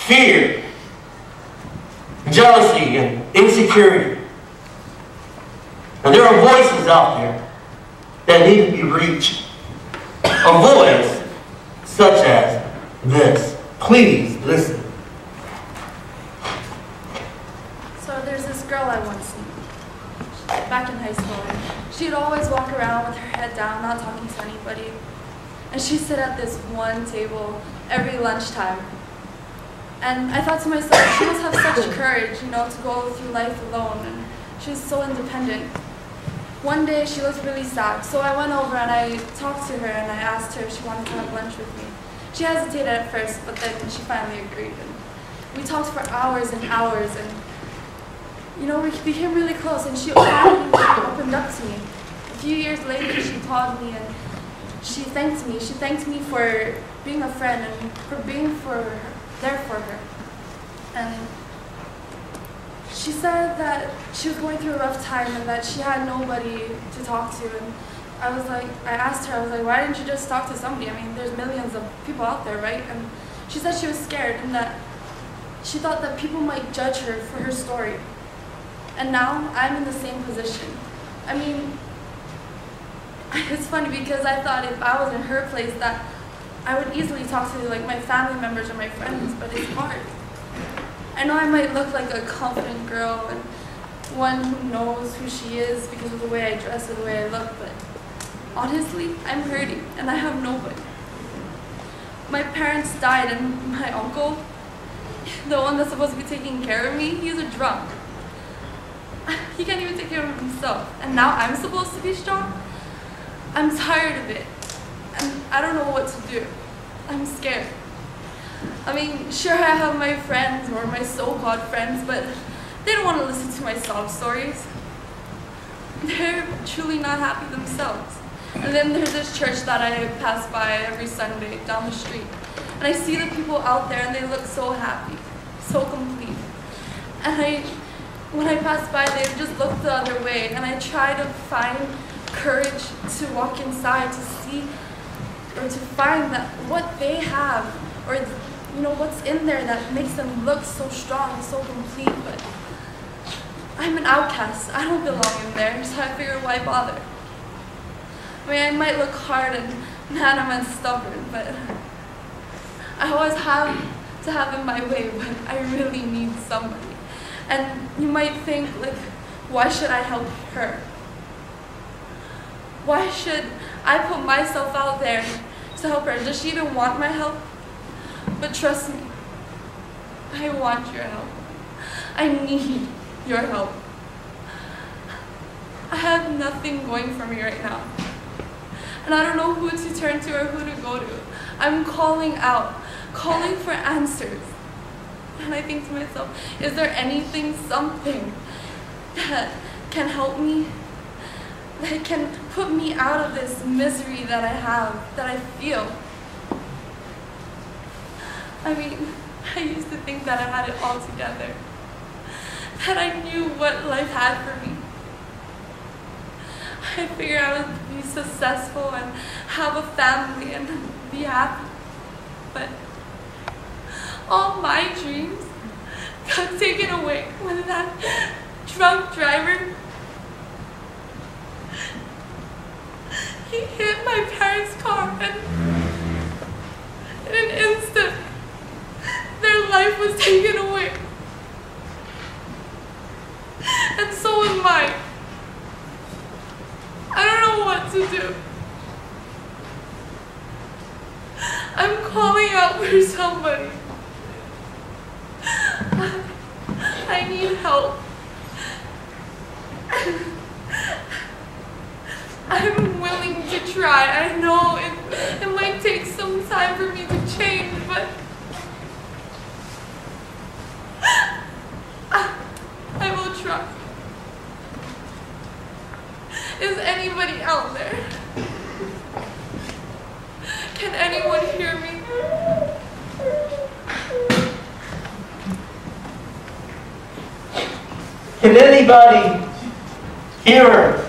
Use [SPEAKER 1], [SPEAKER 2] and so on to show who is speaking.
[SPEAKER 1] fear, jealousy, and insecurity. And there are voices out there that need to be reached. A voice such as this. Please listen.
[SPEAKER 2] So there's this girl I once knew, back in high school. She'd always walk around with her head down, not talking to anybody. And she'd sit at this one table every lunchtime. And I thought to myself, she must have such courage, you know, to go through life alone. And she was so independent. One day she looked really sad, so I went over and I talked to her and I asked her if she wanted to have lunch with me. She hesitated at first, but then she finally agreed. And we talked for hours and hours, and you know, we became really close, and she opened up to me. A few years later, she called me and she thanked me. She thanked me for being a friend and for being there for her. And she said that she was going through a rough time and that she had nobody to talk to. And I asked her, I was like, why didn't you just talk to somebody? I mean, there's millions of people out there, right? And she said she was scared and that she thought that people might judge her for her story. And now I'm in the same position. I mean, it's funny because I thought if I was in her place that I would easily talk to like my family members or my friends, but it's hard. I know I might look like a confident girl and one who knows who she is because of the way I dress or the way I look, but honestly, I'm hurting and I have nobody. My parents died and my uncle, the one that's supposed to be taking care of me, he's a drunk. He can't even take care of himself. And now I'm supposed to be strong? I'm tired of it. And I don't know what to do. I'm scared. I mean, sure, I have my friends or my so-called friends, but they don't want to listen to my sob stories. They're truly not happy themselves. And then there's this church that I pass by every Sunday down the street. And I see the people out there and they look so happy, so complete. And when I pass by, they just look the other way. And I try to find courage to walk inside to see or to find that what they have or you know what's in there that makes them look so strong, so complete. But I'm an outcast. I don't belong in there, so I figure why bother? I mean, I might look hard and random and stubborn, but I always have to have it my way when I really need somebody. And you might think, like, why should I help her? Why should I put myself out there to help her? Does she even want my help? But trust me, I want your help. I need your help. I have nothing going for me right now. And I don't know who to turn to or who to go to. I'm calling out, calling for answers. And I think to myself, is there anything, something that can help me? That can put me out of this misery that I have, that I feel? I mean, I used to think that I had it all together. That I knew what life had for me. I figured I would be successful and have a family and be happy. But all my dreams got taken away when that drunk driver, he hit my parents' car and in an instant, their life was taken away. And so was mine. I don't know what to do. I'm calling out for somebody. I need help. I'm willing to try. I know it might take some time for me to change, but I will try. Is anybody out there? Can anyone hear me?
[SPEAKER 1] Can anybody hear her?